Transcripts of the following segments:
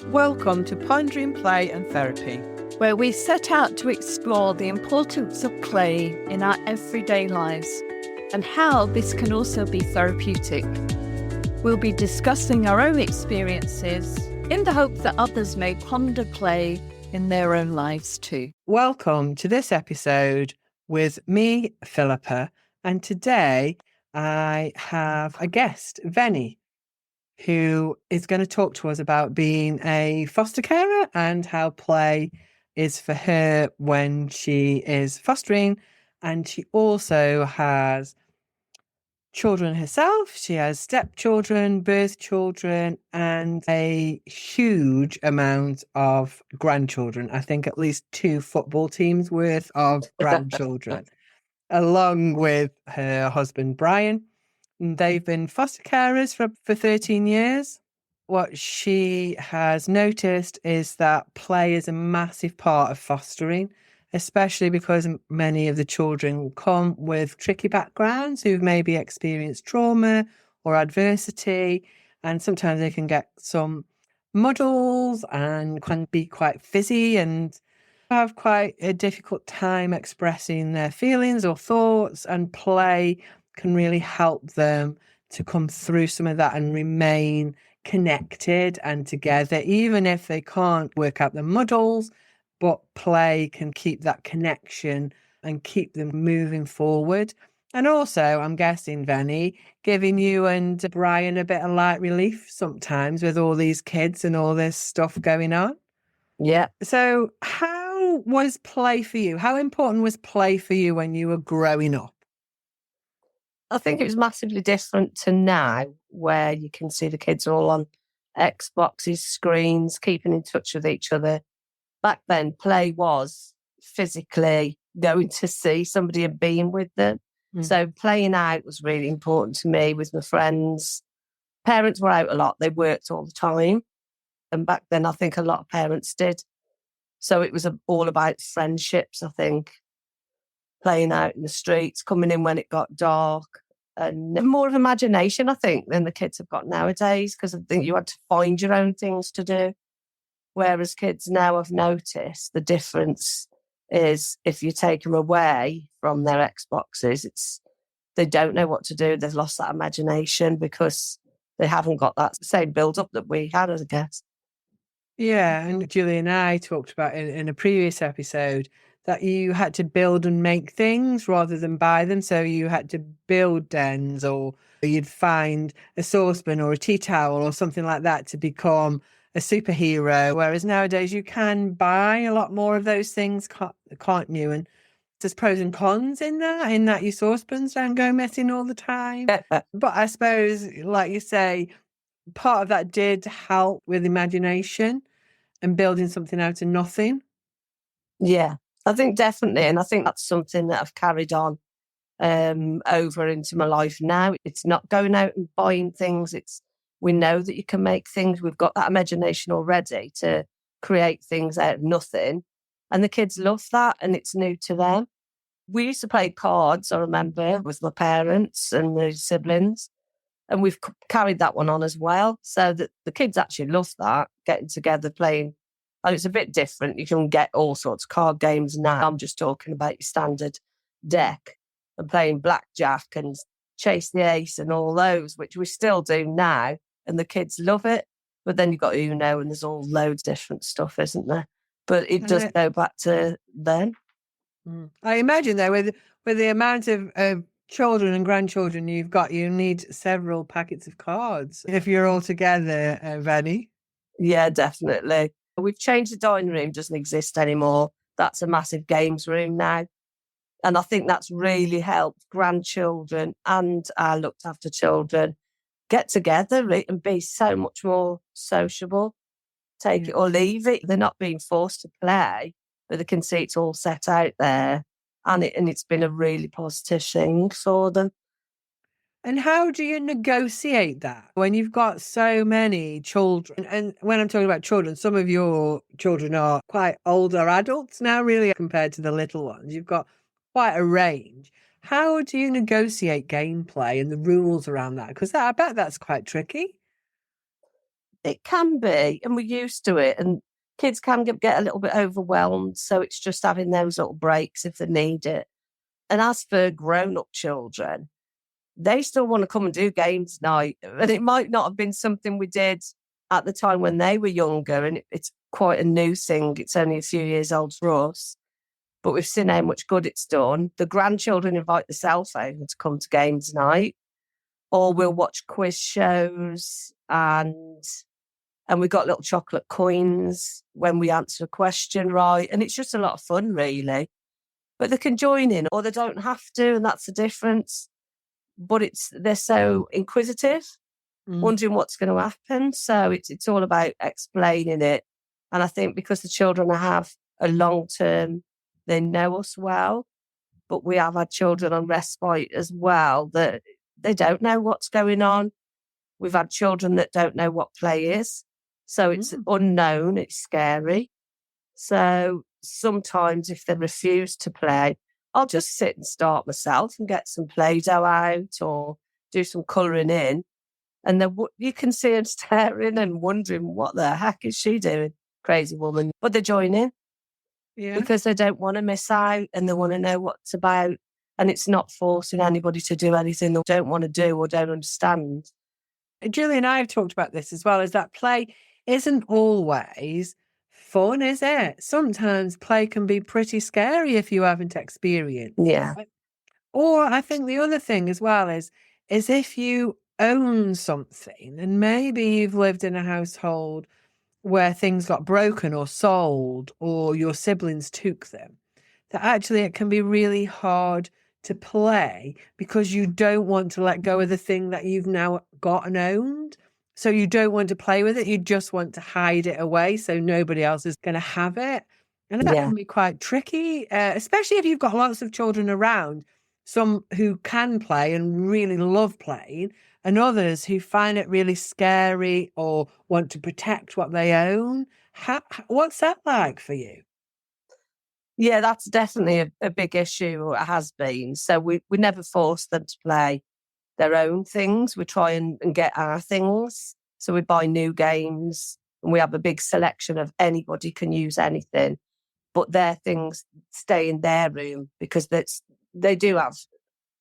Welcome to Pondering Play and Therapy, where we set out to explore the importance of play in our everyday lives and how this can also be therapeutic. We'll be discussing our own experiences in the hope that others may ponder play in their own lives too. Welcome to this episode with me, Philippa, and today I have a guest, Venny, who is going to talk to us about being a foster carer and how play is for her when she is fostering. And she also has children herself. She has stepchildren, birth children, and a huge amount of grandchildren. I think at least 2 football teams worth of grandchildren, along with her husband, Brian. They've been foster carers for 13 years. What she has noticed is that play is a massive part of fostering, especially because many of the children come with tricky backgrounds who've maybe experienced trauma or adversity, and sometimes they can get some muddles and can be quite fizzy and have quite a difficult time expressing their feelings or thoughts, and play can really help them to come through some of that and remain connected and together, even if they can't work out the muddles. But play can keep that connection and keep them moving forward. And also, I'm guessing, Venny, giving you and Brian a bit of light relief sometimes with all these kids and all this stuff going on. Yeah. So how was play for you? How important was play for you when you were growing up? I think it was massively different to now, where you can see the kids all on Xboxes, screens, keeping in touch with each other. Back then, play was physically going to see somebody and being with them. So playing out was really important to me with my friends. Parents were out a lot. They worked all the time. And back then, I think a lot of parents did. So it was all about friendships, I think. Playing out in the streets, coming in when it got dark, and more of imagination, I think, than the kids have got nowadays, because I think you had to find your own things to do. Whereas kids now, I've noticed the difference is if you take them away from their Xboxes, they don't know what to do. They've lost that imagination because they haven't got that same build-up that we had, I guess. Yeah, and Julie and I talked about in a previous episode that you had to build and make things rather than buy them. So you had to build dens, or you'd find a saucepan or a tea towel or something like that to become a superhero. Whereas nowadays you can buy a lot more of those things, can't you? And there's pros and cons in that your saucepans don't go missing all the time. But I suppose, like you say, part of that did help with imagination and building something out of nothing. Yeah, I think definitely. And I think that's something that I've carried on over into my life now. It's not going out and buying things. We know that you can make things. We've got that imagination already to create things out of nothing. And the kids love that, and it's new to them. We used to play cards, I remember, with my parents and my siblings. And we've carried that one on as well. So that the kids actually love that, getting together, playing. And it's a bit different. You can get all sorts of card games now. I'm just talking about your standard deck and playing blackjack and chase the ace and all those, which we still do now. And the kids love it. But then you've got Uno, and there's all loads of different stuff, isn't there? But it does go back to then. I imagine, though, with the amount of children and grandchildren you've got, you need several packets of cards if you're all together, Venny. Yeah, definitely. We've changed the dining room, doesn't exist anymore. That's a massive games room now. And I think that's really helped grandchildren and our looked after children get together and be so much more sociable. Take it or leave it. They're not being forced to play, but they can see it's all set out there. And it's been a really positive thing for them. And how do you negotiate that when you've got so many children? And when I'm talking about children, some of your children are quite older adults now, really, compared to the little ones. You've got quite a range. How do you negotiate gameplay and the rules around that? Because I bet that's quite tricky. It can be, and we're used to it. And kids can get a little bit overwhelmed. So it's just having those little breaks if they need it. And as for grown-up children, they still want to come and do games night. And it might not have been something we did at the time when they were younger. And it's quite a new thing. It's only a few years old for us. But we've seen how much good it's done. The grandchildren invite the cell phone to come to games night. Or we'll watch quiz shows and we got little chocolate coins when we answer a question right. And it's just a lot of fun, really. But they can join in or they don't have to, and that's the difference. But they're so inquisitive, wondering what's going to happen. So it's all about explaining it. And I think because the children have a long term, they know us well. But we have had children on respite as well that they don't know what's going on. We've had children that don't know what play is. So it's unknown, it's scary. So sometimes if they refuse to play, I'll just sit and start myself and get some Play-Doh out or do some colouring in. And then you can see them staring and wondering, what the heck is she doing? Crazy woman. But they join in because they don't want to miss out and they want to know what it's about. And it's not forcing anybody to do anything they don't want to do or don't understand. Julie and I have talked about this as well, is that play isn't always fun, is it? Sometimes play can be pretty scary if you haven't experienced. Yeah. Or I think the other thing as well is if you own something and maybe you've lived in a household where things got broken or sold or your siblings took them, that actually it can be really hard to play because you don't want to let go of the thing that you've now got and owned. So you don't want to play with it. You just want to hide it away so nobody else is going to have it. And that can be quite tricky, especially if you've got lots of children around, some who can play and really love playing, and others who find it really scary or want to protect what they own. What's that like for you? Yeah, that's definitely a big issue, or it has been. So we never force them to play their own things. We try and get our things. So we buy new games and we have a big selection of anybody can use anything, but their things stay in their room because they do have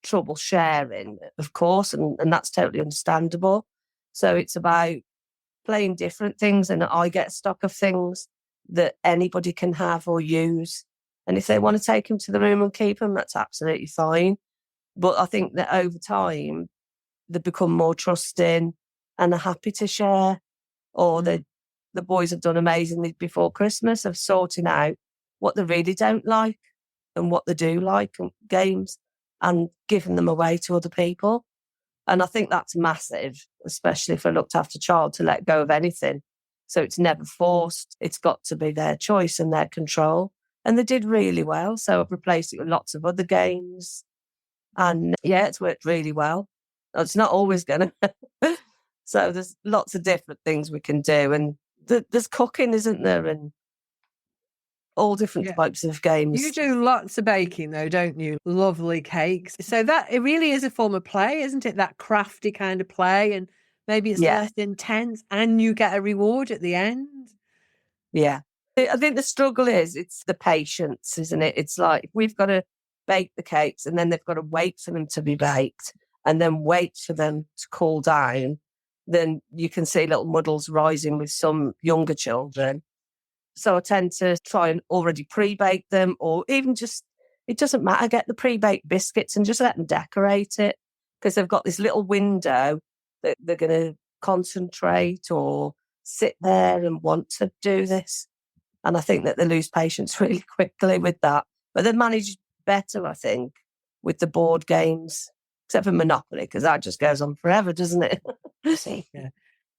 trouble sharing, of course, and that's totally understandable. So it's about playing different things, and I get stock of things that anybody can have or use. And if they want to take them to the room and keep them, that's absolutely fine. But I think that over time, they become more trusting and are happy to share. Or the boys have done amazingly before Christmas of sorting out what they really don't like and what they do like in games and giving them away to other people. And I think that's massive, especially for a looked after child, to let go of anything. So it's never forced. It's got to be their choice and their control. And they did really well. So I've replaced it with lots of other games. And yeah, it's worked really well. It's not always going to. So there's lots of different things we can do. And there's cooking, isn't there? And all different types of games. You do lots of baking though, don't you? Lovely cakes. So that it really is a form of play, isn't it? That crafty kind of play. And maybe it's less intense and you get a reward at the end. Yeah. I think the struggle it's the patience, isn't it? It's like we've got to bake the cakes and then they've got to wait for them to be baked and then wait for them to cool down. Then you can see little muddles rising with some younger children. So I tend to try and already pre-bake them, or even just, it doesn't matter, get the pre-baked biscuits and just let them decorate it because they've got this little window that they're going to concentrate or sit there and want to do this. And I think that they lose patience really quickly with that. But they manage better, I think, with the board games, except for Monopoly, because that just goes on forever, doesn't it?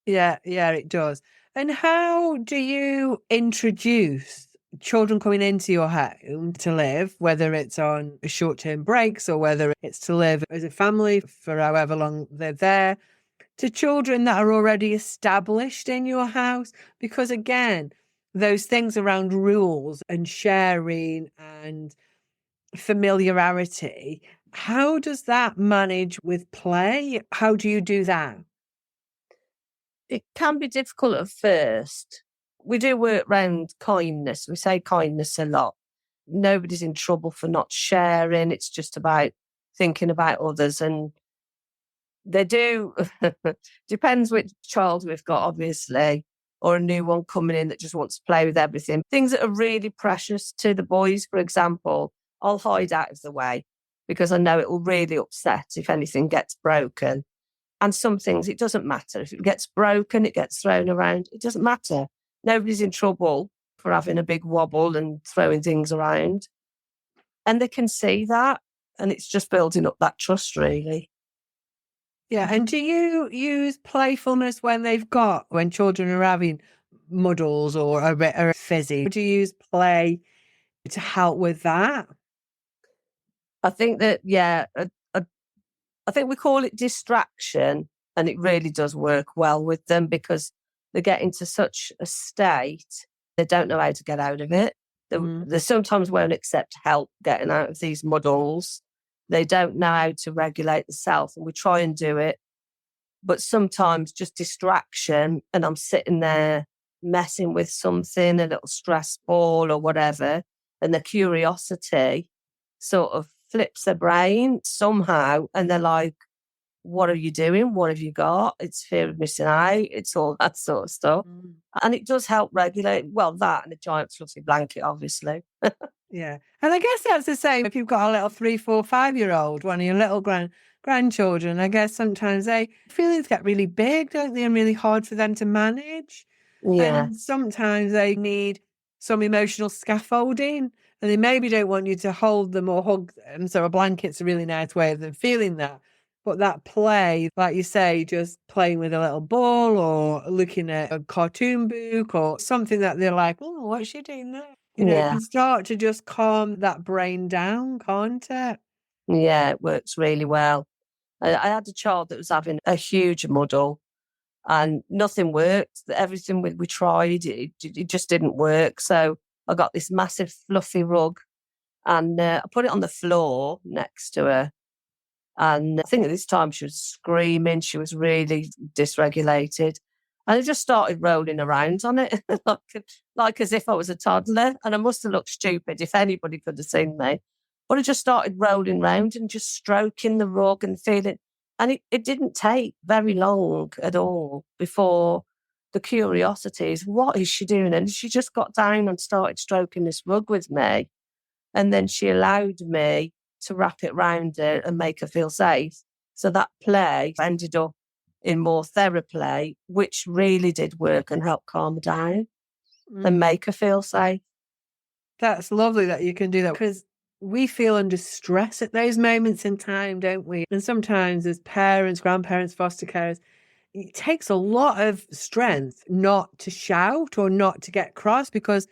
Yeah, it does. And how do you introduce children coming into your home to live, whether it's on short-term breaks or whether it's to live as a family for however long they're there, to children that are already established in your house? Because again, those things around rules and sharing and familiarity, how does that manage with play? How do you do that? It can be difficult at first. We do work around kindness. We say kindness a lot. Nobody's in trouble for not sharing. It's just about thinking about others. And they do, depends which child we've got, obviously, or a new one coming in that just wants to play with everything. Things that are really precious to the boys, for example, I'll hide out of the way because I know it will really upset if anything gets broken. And some things, it doesn't matter. If it gets broken, it gets thrown around, it doesn't matter. Nobody's in trouble for having a big wobble and throwing things around. And they can see that. And it's just building up that trust, really. Yeah. And do you use playfulness when children are having muddles or a bit or fizzy? Do you use play to help with that? I think that, I think we call it distraction, and it really does work well with them because they get into such a state, they don't know how to get out of it. They sometimes won't accept help getting out of these muddles. They don't know how to regulate the self, and we try and do it. But sometimes just distraction, and I'm sitting there messing with something, a little stress ball or whatever, and the curiosity sort of flips their brain somehow, and they're like, what are you doing? What have you got? It's fear of missing out. It's all that sort of stuff. And it does help regulate, well, that and a giant fluffy blanket, obviously. Yeah. And I guess that's the same if you've got a little 3, 4, 5-year-old, one of your little grandchildren. I guess sometimes feelings get really big, don't they? And really hard for them to manage. Yeah. And sometimes they need some emotional scaffolding, and they maybe don't want you to hold them or hug them. So a blanket's a really nice way of them feeling that. But that play, like you say, just playing with a little ball or looking at a cartoon book or something that they're like, oh, what's she doing there? You know, it can start to just calm that brain down, can't it? Yeah, it works really well. I had a child that was having a huge muddle and nothing worked. Everything we tried, it just didn't work. So I got this massive fluffy rug and I put it on the floor next to her. And I think at this time she was screaming. She was really dysregulated. And I just started rolling around on it, like as if I was a toddler. And I must have looked stupid if anybody could have seen me. But I just started rolling around and just stroking the rug and feeling. And it didn't take very long at all before the curiosity is, what is she doing? And she just got down and started stroking this rug with me. And then she allowed me to wrap it round her and make her feel safe. So that play ended up in more therapy, which really did work and help calm her down and make her feel safe. That's lovely that you can do that because we feel under stress at those moments in time, don't we? And sometimes as parents, grandparents, foster carers, it takes a lot of strength not to shout or not to get cross because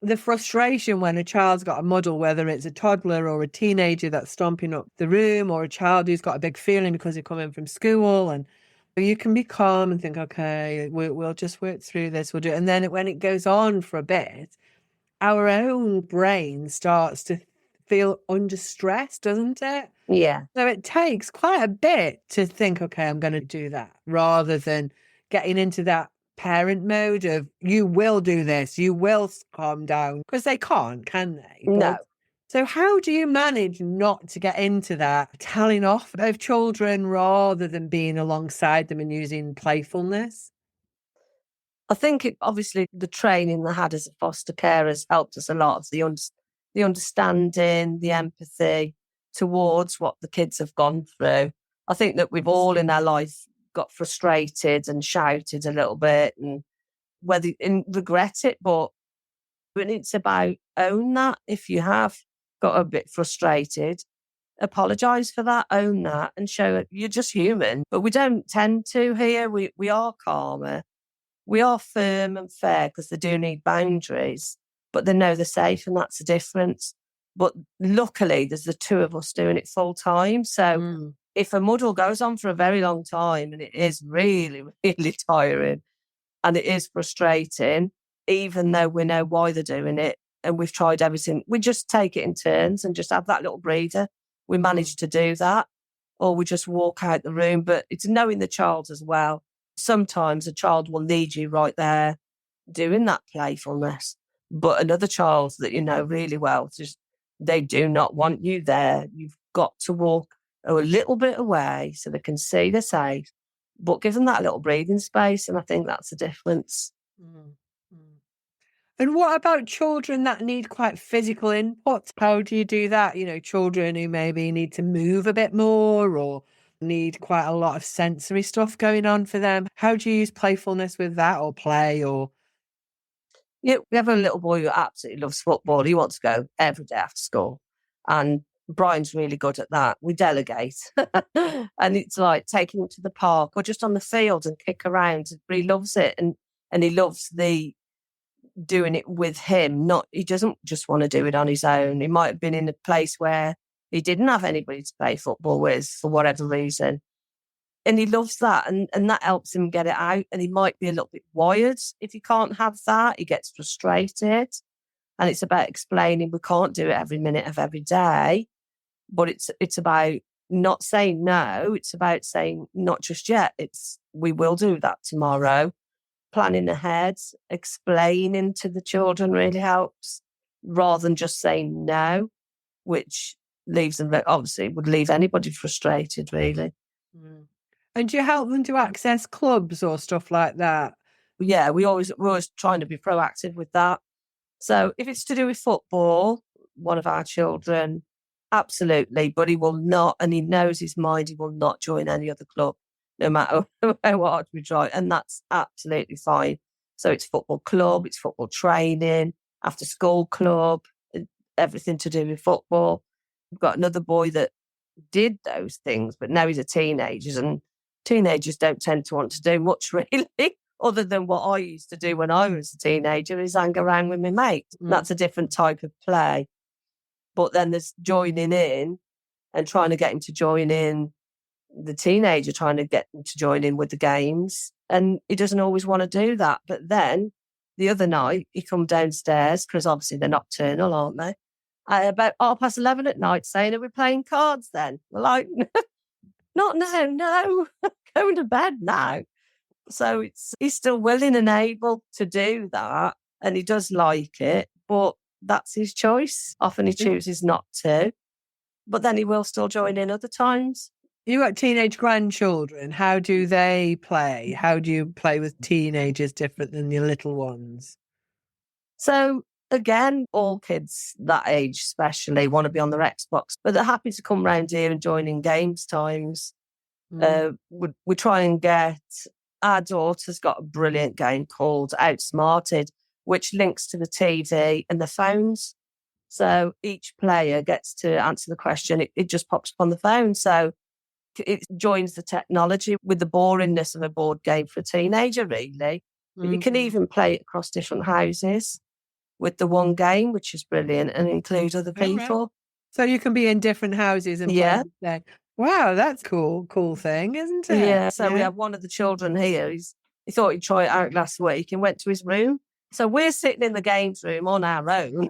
the frustration when a child's got a muddle, whether it's a toddler or a teenager that's stomping up the room or a child who's got a big feeling because they come in from school, and you can be calm and think, okay, we'll just work through this, we'll do it. And then when it goes on for a bit, our own brain starts to feel under stress, doesn't it? Yeah. So it takes quite a bit to think, okay, I'm going to do that, rather than getting into that parent mode of you will do this, you will calm down, because they can't, can they? No. So how do you manage not to get into that telling off of children rather than being alongside them and using playfulness? I think obviously the training I had as a foster carer has helped us a lot. The understanding, the empathy towards what the kids have gone through. I think that we've all in our life got frustrated and shouted a little bit and regret it, but when it's about own that. If you have got a bit frustrated, apologise for that, own that and show it you're just human. But we don't tend to here. We are calmer. We are firm and fair because they do need boundaries, but they know they're safe and that's the difference. But luckily, there's the two of us doing it full time. So if a muddle goes on for a very long time and it is really, really tiring and it is frustrating, even though we know why they're doing it and we've tried everything, we just take it in turns and just have that little breather. We manage to do that, or we just walk out the room. But it's knowing the child as well. Sometimes a child will need you right there doing that playfulness, but another child that you know really well, just they do not want you there. You've got to walk a little bit away so they can see they're safe, but give them that little breathing space. And I think that's the difference. Mm, mm. And what about children that need quite physical input? How do you do that? You know, children who maybe need to move a bit more or need quite a lot of sensory stuff going on for them. How do you use playfulness with that, or play, or? Yeah, we have a little boy who absolutely loves football. He wants to go every day after school. And Brian's really good at that. We delegate. And it's like taking him to the park or just on the field and kick around. He loves it. And he loves the doing it with him. Not he doesn't just want to do it on his own. He might have been in a place where he didn't have anybody to play football with for whatever reason. And he loves that, and that helps him get it out. And he might be a little bit wired if he can't have that. He gets frustrated. And it's about explaining we can't do it every minute of every day, but it's about not saying no. It's about saying not just yet. It's we will do that tomorrow. Planning ahead, explaining to the children really helps, rather than just saying no, which leaves them obviously would leave anybody frustrated really. Mm. And do you help them to access clubs or stuff like that? Yeah, we're always trying to be proactive with that. So if it's to do with football, one of our children, absolutely, but he will not, and he knows his mind, he will not join any other club, no matter how hard we try. And that's absolutely fine. So it's football club, it's football training, after school club, everything to do with football. We've got another boy that did those things, but now he's a teenager, and teenagers don't tend to want to do much really, other than what I used to do when I was a teenager, is hang around with my mates. That's a different type of play. But then there's joining in and trying to get him to join in, the teenager trying to get him to join in with the games. And he doesn't always want to do that. But then the other night, he come downstairs, because obviously they're nocturnal, aren't they? About 11:30 at night, saying, "Are we playing cards then?" We're like, "Not now, no, going to bed now." So he's still willing and able to do that, and he does like it, but that's his choice. Often he chooses not to, but then he will still join in other times. You got teenage grandchildren. How do they play? How do you play with teenagers different than your little ones? So again, all kids that age especially want to be on their Xbox, but they're happy to come round here and join in games times. We try and get, our daughter's got a brilliant game called Outsmarted, which links to the TV and the phones. So each player gets to answer the question. It just pops up on the phone. So it joins the technology with the boringness of a board game for a teenager, really. But you can even play it across different houses with the one game, which is brilliant, and include other people. So you can be in different houses and play. Wow, that's cool. Cool thing, isn't it? Yeah. So we have one of the children here. He thought he'd try it out last week and went to his room. So we're sitting in the games room on our own,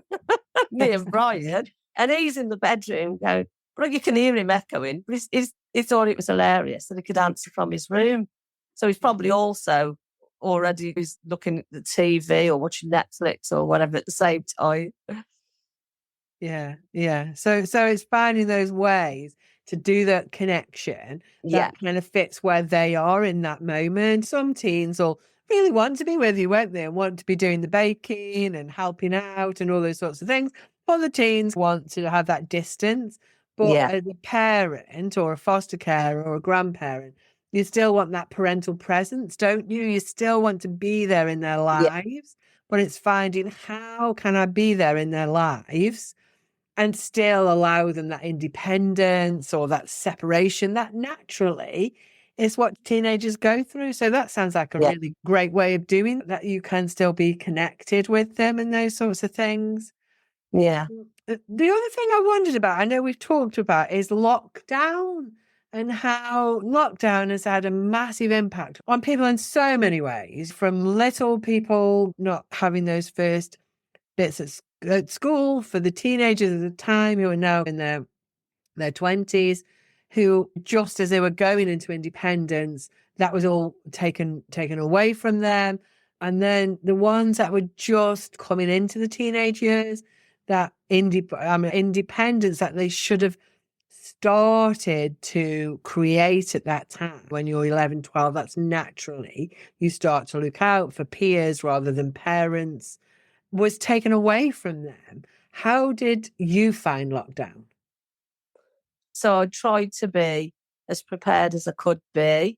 me and Brian, and he's in the bedroom going, but you can hear him echoing. But he thought it was hilarious that he could answer from his room. So he's probably also already looking at the TV or watching Netflix or whatever at the same time. Yeah, yeah. So it's finding those ways to do that connection that kind of fits where they are in that moment. Some teens will really want to be with you, won't they? And want to be doing the baking and helping out and all those sorts of things. Other teens want to have that distance. But as a parent or a foster carer or a grandparent, you still want that parental presence, don't you? You still want to be there in their lives, but it's finding, how can I be there in their lives and still allow them that independence or that separation that naturally is what teenagers go through. So that sounds like a really great way of doing that. You can still be connected with them and those sorts of things. Yeah. The other thing I wondered about, I know we've talked about, is lockdown and how lockdown has had a massive impact on people in so many ways, from little people not having those first bits at school for the teenagers at the time who are now in their 20s, who just as they were going into independence, that was all taken away from them. And then the ones that were just coming into the teenage years, that independence that they should have started to create at that time when you're 11, 12, that's naturally you start to look out for peers rather than parents, was taken away from them. How did you find lockdown? So I tried to be as prepared as I could be,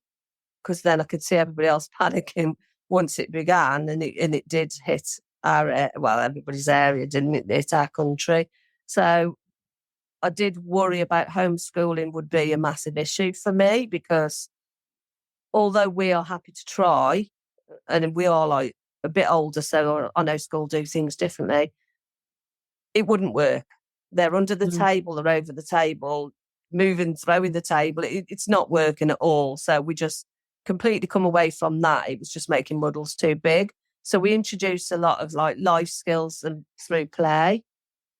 because then I could see everybody else panicking once it began, and it did hit everybody's area, didn't it? It hit our country. So I did worry about homeschooling would be a massive issue for me, because although we are happy to try, and we are like a bit older, so I know school do things differently, it wouldn't work. They're under the table, they're over the table, moving, throwing the table. It's not working at all. So we just completely come away from that. It was just making muddles too big. So we introduced a lot of like life skills and through play.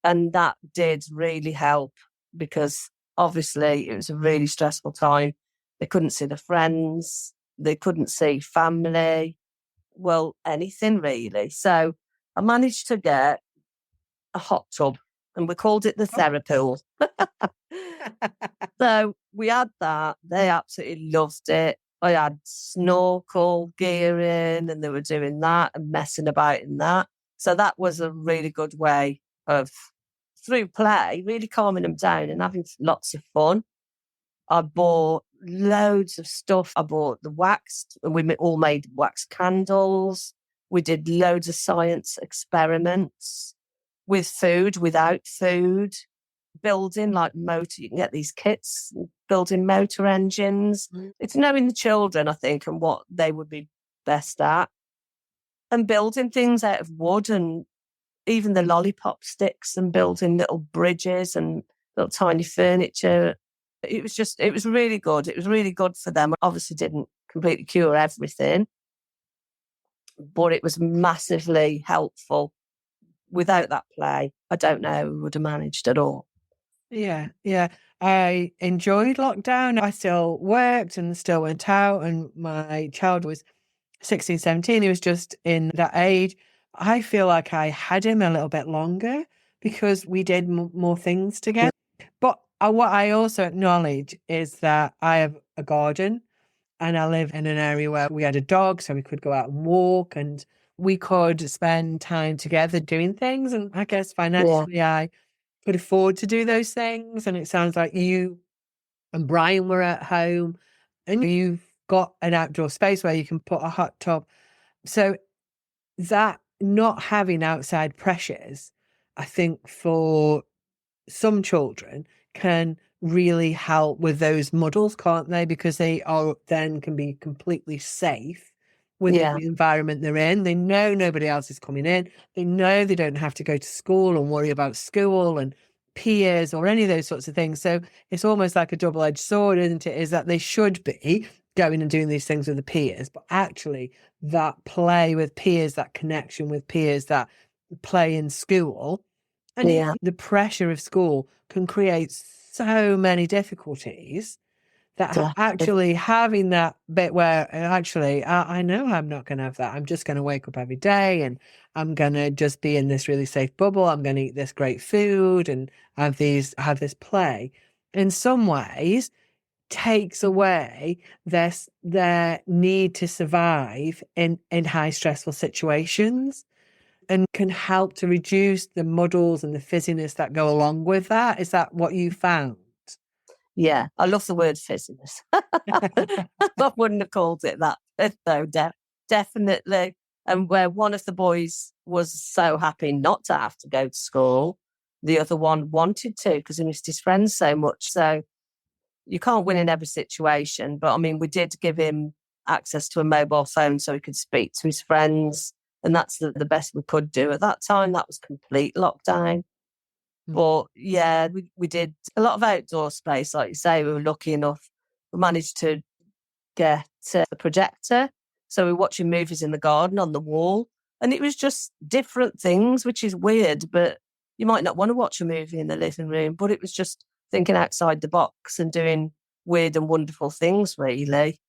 And that did really help, because obviously it was a really stressful time. They couldn't see their friends. They couldn't see family. Well, anything really. So I managed to get a hot tub, and we called it the Therapool. So we had that. They absolutely loved it. I had snorkel gear in, and they were doing that and messing about in that. So that was a really good way of, through play, really calming them down and having lots of fun. I bought loads of stuff. I bought the wax, and we all made wax candles. We did loads of science experiments with food, without food, building like motor. You can get these kits, building motor engines. It's knowing the children, I think, and what they would be best at, and building things out of wood, and even the lollipop sticks, and building little bridges and little tiny furniture. It was really good. It was really good for them. Obviously didn't completely cure everything, but it was massively helpful. Without that play, I don't know we would have managed at all. Yeah. I enjoyed lockdown. I still worked and still went out, and my child was 16, 17. He was just in that age. I feel like I had him a little bit longer because we did more things together. But what I also acknowledge is that I have a garden, and I live in an area where we had a dog, so we could go out and walk, and we could spend time together doing things. And I guess financially, I could afford to do those things. And it sounds like you and Brian were at home, and you've got an outdoor space where you can put a hot tub. So that not having outside pressures, I think for some children can really help with those muddles, can't they? Because they are then can be completely safe within the environment they're in. They know nobody else is coming in. They know they don't have to go to school and worry about school and peers or any of those sorts of things. So it's almost like a double-edged sword, isn't it? Is that they should be going and doing these things with the peers, but actually that play with peers, that connection with peers, that play in school, and the pressure of school can create so many difficulties that actually having that bit where actually I know I'm not going to have that. I'm just going to wake up every day, and I'm going to just be in this really safe bubble. I'm going to eat this great food and have this play. In some ways, takes away their need to survive in high stressful situations, and can help to reduce the muddles and the fizziness that go along with that. Is that what you found? Yeah, I love the word fizziness. I wouldn't have called it that, though, definitely. And where one of the boys was so happy not to have to go to school, the other one wanted to, because he missed his friends so much. So you can't win in every situation. But I mean, we did give him access to a mobile phone so he could speak to his friends. And that's the best we could do at that time. That was complete lockdown. But yeah, we did a lot of outdoor space. Like you say, we were lucky enough. We managed to get the projector. So we were watching movies in the garden on the wall. And it was just different things, which is weird. But you might not want to watch a movie in the living room. But it was just thinking outside the box and doing weird and wonderful things, really.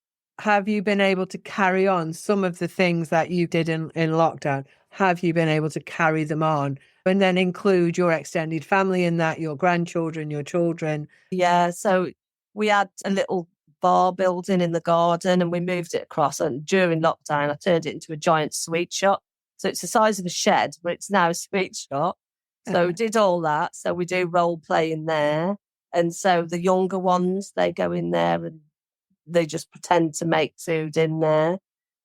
Have you been able to carry on some of the things that you did in lockdown? Have you been able to carry them on and then include your extended family in that, your grandchildren, your children? Yeah, so we had a little bar building in the garden and we moved it across. And during lockdown, I turned it into a giant sweet shop. So it's the size of a shed, but it's now a sweet shop. So we did all that. So we do role play in there. And so the younger ones, they go in there and they just pretend to make food in there.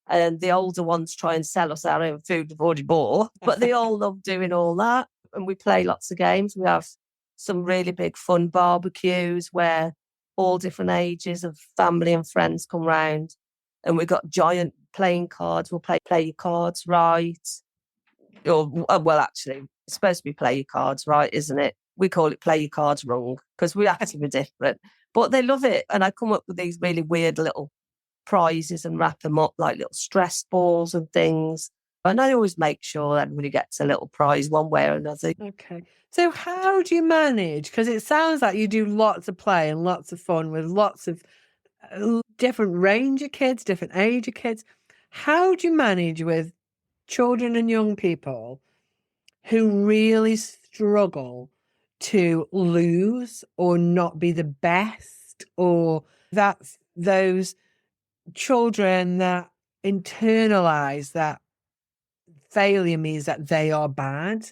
And the older ones try and sell us our own food we've already bought. But they all love doing all that. And we play lots of games. We have some really big fun barbecues where all different ages of family and friends come round. And we've got giant playing cards. We'll play your cards right. Or, well, actually, it's supposed to be play your cards right, isn't it? We call it play your cards wrong because we actually were different. But they love it. And I come up with these really weird little prizes and wrap them up like little stress balls and things. And I always make sure everybody gets a little prize one way or another. Okay. So how do you manage? Because it sounds like you do lots of play and lots of fun with lots of different range of kids, different age of kids. How do you manage with children and young people who really struggle to lose or not be the best, or that's those children that internalize that failure means that they are bad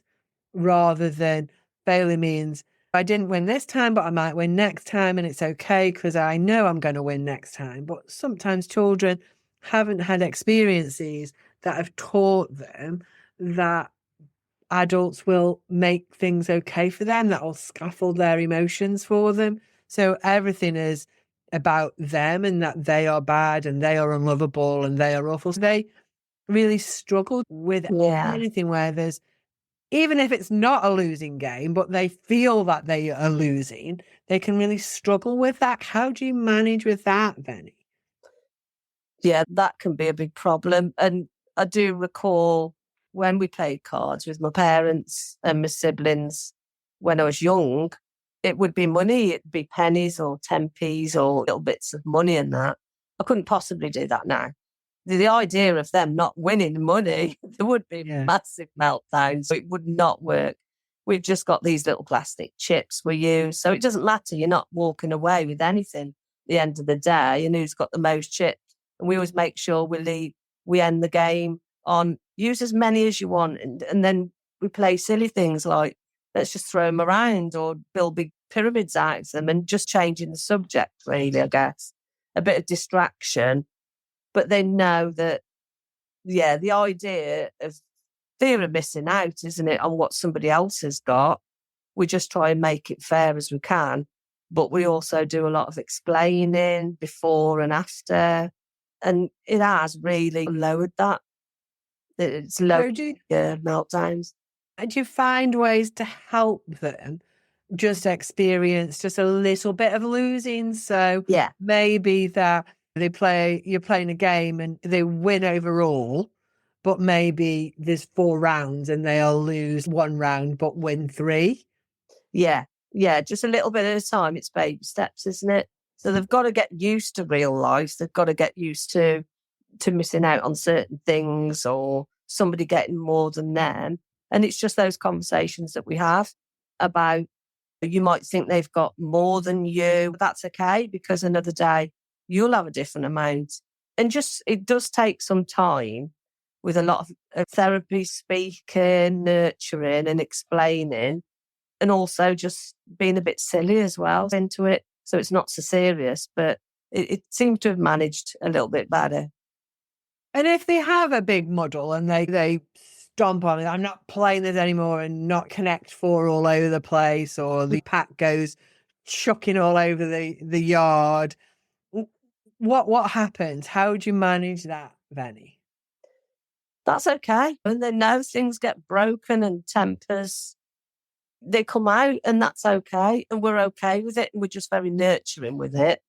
rather than failure means I didn't win this time, but I might win next time and it's okay because I know I'm going to win next time. But sometimes children haven't had experiences that have taught them that adults will make things okay for them, that will scaffold their emotions for them. So everything is about them and that they are bad and they are unlovable and they are awful. So they really struggle with anything where there's, even if it's not a losing game, but they feel that they are losing, they can really struggle with that. How do you manage with that, Venny? Yeah, that can be a big problem. And I do recall when we played cards with my parents and my siblings when I was young, it would be money. It'd be pennies or 10p's or little bits of money and that. I couldn't possibly do that now. The idea of them not winning money, there would be massive meltdowns. So it would not work. We've just got these little plastic chips we use. So it doesn't matter. You're not walking away with anything at the end of the day and who's got the most chips. And we always make sure we end the game on use as many as you want. And then we play silly things like let's just throw them around or build big pyramids out of them and just changing the subject, really, I guess. A bit of distraction. But they know that, the idea of fear of missing out, isn't it, on what somebody else has got. We just try and make it fair as we can. But we also do a lot of explaining before and after. And it has really lowered that. It's lowered meltdowns. And do you find ways to help them just experience just a little bit of losing? So maybe that you're playing a game and they win overall, but maybe there's 4 rounds and they'll lose 1 round but win 3. Yeah, just a little bit at a time. It's baby steps, isn't it? So they've got to get used to real life. They've got to get used to missing out on certain things or somebody getting more than them. And it's just those conversations that we have about, you might think they've got more than you. But that's okay because another day you'll have a different amount. And just, it does take some time with a lot of therapy, speaking, nurturing and explaining, and also just being a bit silly as well into it. So it's not so serious, but it seems to have managed a little bit better. And if they have a big muddle and they stomp on it, I'm not playing this anymore, and not connect 4 all over the place, or the pack goes chucking all over the yard, what happens? How would you manage that, Venny? That's okay. And then now things get broken and tempers, they come out and that's okay. And we're okay with it. And we're just very nurturing with it.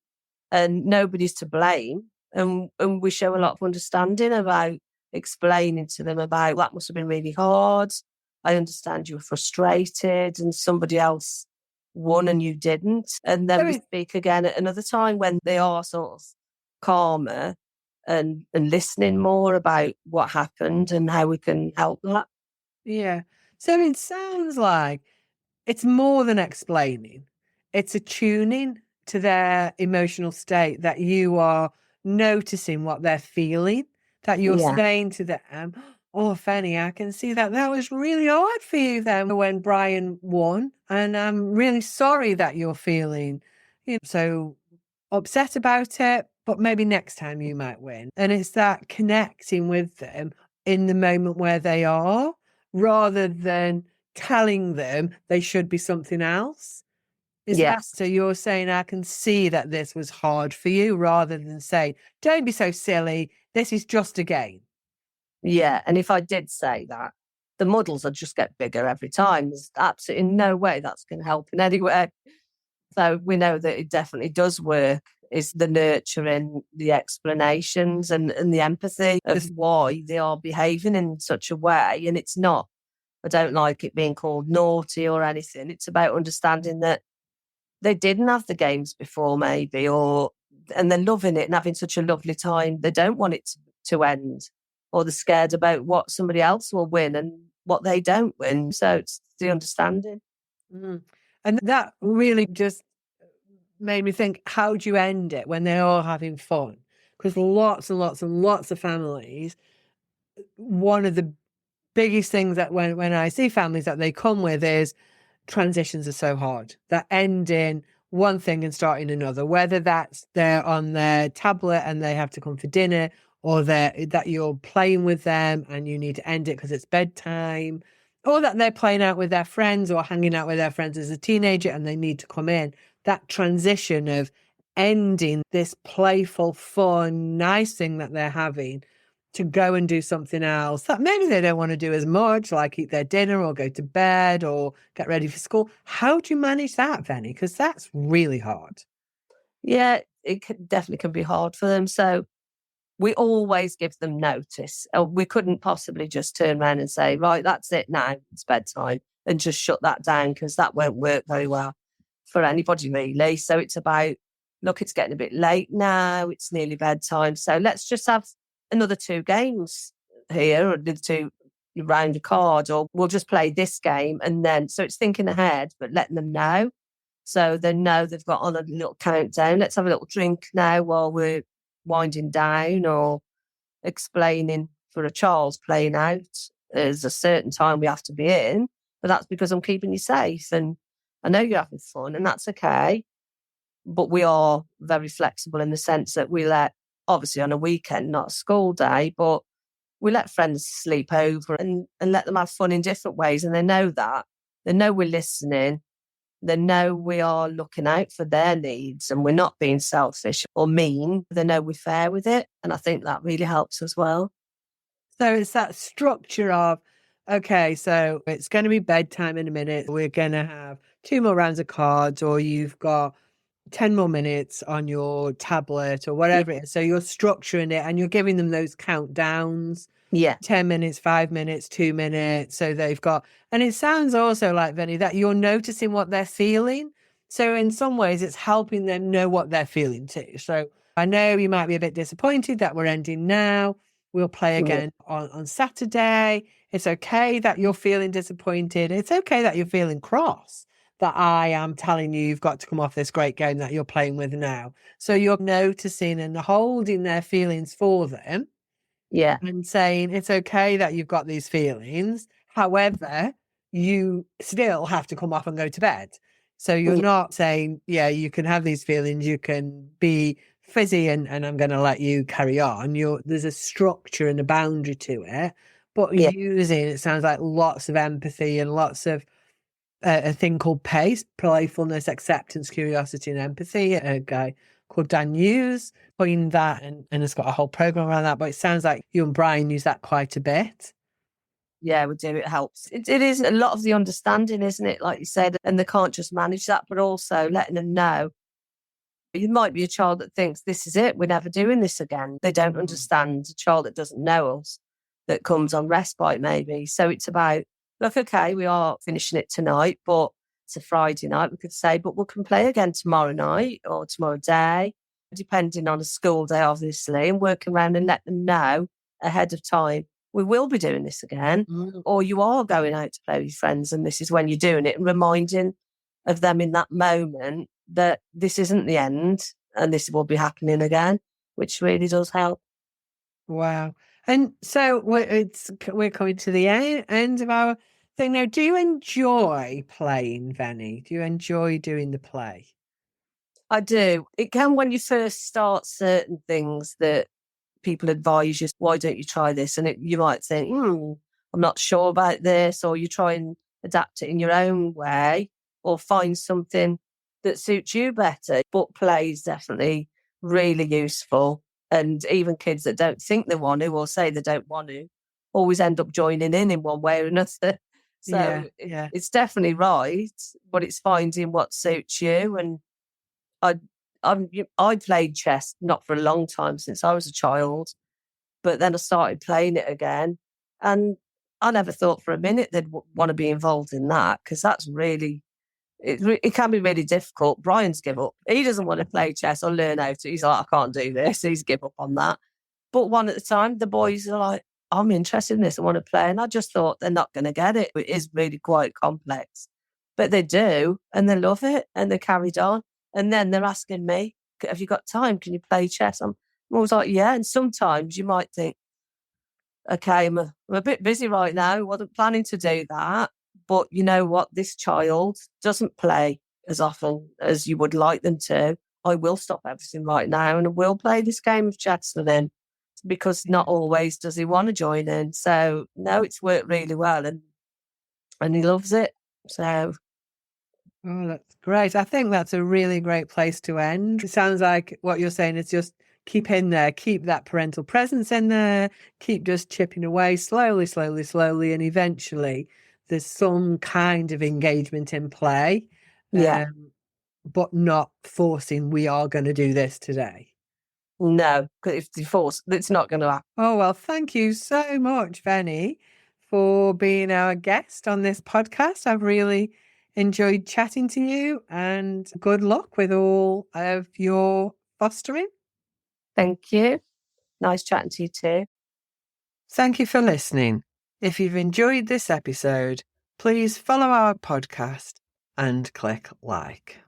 And nobody's to blame. And we show a lot of understanding about explaining to them about that must have been really hard. I understand you were frustrated and somebody else won and you didn't. And then we speak again at another time when they are sort of calmer and listening more about what happened and how we can help that. Yeah. So it sounds like it's more than explaining. It's attuning to their emotional state, that you are noticing what they're feeling, that you're saying to them, oh, Fanny, I can see that was really hard for you then when Brian won. And I'm really sorry that you're feeling so upset about it, but maybe next time you might win. And it's that connecting with them in the moment where they are, rather than telling them they should be something else. Is that so? You're saying, I can see that this was hard for you, rather than saying, don't be so silly, this is just a game. Yeah, and if I did say that, the muddles would just get bigger every time. There's absolutely no way that's going to help in any way. So we know that it definitely does work, is the nurturing, the explanations and the empathy of why they are behaving in such a way. And it's not, I don't like it being called naughty or anything. It's about understanding that they didn't have the games before maybe, and they're loving it and having such a lovely time. They don't want it to end, or they're scared about what somebody else will win and what they don't win. So it's the understanding. Mm. And that really just made me think, how do you end it when they're all having fun? Because lots and lots and lots of families, one of the biggest things that when I see families that they come with is transitions are so hard. That ending one thing and starting another, whether that's they're on their tablet and they have to come for dinner, or that you're playing with them and you need to end it because it's bedtime, or that they're playing out with their friends or hanging out with their friends as a teenager and they need to come in. That transition of ending this playful, fun, nice thing that they're having to go and do something else that maybe they don't want to do as much, like eat their dinner or go to bed or get ready for school. How do you manage that, Venny? Because that's really hard. Yeah, definitely can be hard for them. So we always give them notice. We couldn't possibly just turn around and say, right, that's it now, it's bedtime, and just shut that down, because that won't work very well for anybody really. So it's about, look, it's getting a bit late now, it's nearly bedtime, so let's just have another 2 games here, or another 2 round of cards, or we'll just play this game. And then, so it's thinking ahead, but letting them know. So they know they've got on a little countdown. Let's have a little drink now while we're winding down, or explaining for a child's playing out. There's a certain time we have to be in, but that's because I'm keeping you safe. And I know you're having fun, and that's okay. But we are very flexible in the sense that we let, obviously on a weekend, not a school day, but we let friends sleep over and let them have fun in different ways. And they know that. They know we're listening. They know we are looking out for their needs and we're not being selfish or mean. They know we're fair with it. And I think that really helps as well. So it's that structure of, okay, so it's going to be bedtime in a minute. We're going to have 2 more rounds of cards, or you've got 10 more minutes on your tablet or whatever it is. So you're structuring it and you're giving them those countdowns. Yeah. 10 minutes, 5 minutes, 2 minutes. So they've got, and it sounds also like, Venny, that you're noticing what they're feeling. So in some ways it's helping them know what they're feeling too. So I know you might be a bit disappointed that we're ending now. We'll play again on Saturday. It's okay that you're feeling disappointed. It's okay that you're feeling cross, that I am telling you you've got to come off this great game that you're playing with now. So you're noticing and holding their feelings for them. Yeah. And saying it's okay that you've got these feelings. However, you still have to come off and go to bed. So you're not saying, yeah, you can have these feelings, you can be fizzy and I'm going to let you carry on. There's a structure and a boundary to it, but using, it sounds like, lots of empathy and lots of a thing called PACE, playfulness, acceptance, curiosity, and empathy. A guy called Dan Hughes coined that and has got a whole program around that. But it sounds like you and Brian use that quite a bit. Yeah, we do. It helps. It is a lot of the understanding, isn't it? Like you said, and they can't just manage that, but also letting them know. You might be a child that thinks, this is it, we're never doing this again. They don't understand a child that doesn't know us, that comes on respite maybe. So it's about, look, okay, we are finishing it tonight, but to Friday night, we could say, but we can play again tomorrow night or tomorrow day, depending on a school day, obviously, and work around and let them know ahead of time. We will be doing this again, or you are going out to play with friends, and this is when you're doing it, and reminding of them in that moment that this isn't the end and this will be happening again, which really does help. Wow. And so we're coming to the end of our thing now. Do you enjoy playing, Venny? Do you enjoy doing the play? I do. It can, when you first start certain things that people advise you, why don't you try this? And you might think, I'm not sure about this, or you try and adapt it in your own way or find something that suits you better. But play is definitely really useful. And even kids that don't think they want to or say they don't want to always end up joining in one way or another. So it's definitely right, but it's finding what suits you. And I played chess not for a long time, since I was a child, but then I started playing it again, and I never thought for a minute they'd want to be involved in that, because that's really it can be really difficult. Brian's give up. He doesn't want to play chess or learn how to. He's like, I can't do this. He's give up on that. But one at a time, the boys are like, I'm interested in this. I want to play. And I just thought they're not going to get it. It is really quite complex. But they do, and they love it, and they carried on. And then they're asking me, have you got time? Can you play chess? I'm always like, yeah. And sometimes you might think, okay, I'm a bit busy right now. Wasn't planning to do that. But you know what? This child doesn't play as often as you would like them to. I will stop everything right now and I will play this game of chess with him, because not always does he want to join in. So, no, it's worked really well, and he loves it. So... Oh, that's great. I think that's a really great place to end. It sounds like what you're saying is just keep in there, keep that parental presence in there, keep just chipping away slowly, and eventually there's some kind of engagement in play. Yeah. But not forcing, we are going to do this today. No, because if you force, it's not going to happen. Oh, well, thank you so much, Venny, for being our guest on this podcast. I've really enjoyed chatting to you, and good luck with all of your fostering. Thank you. Nice chatting to you too. Thank you for listening. If you've enjoyed this episode, please follow our podcast and click like.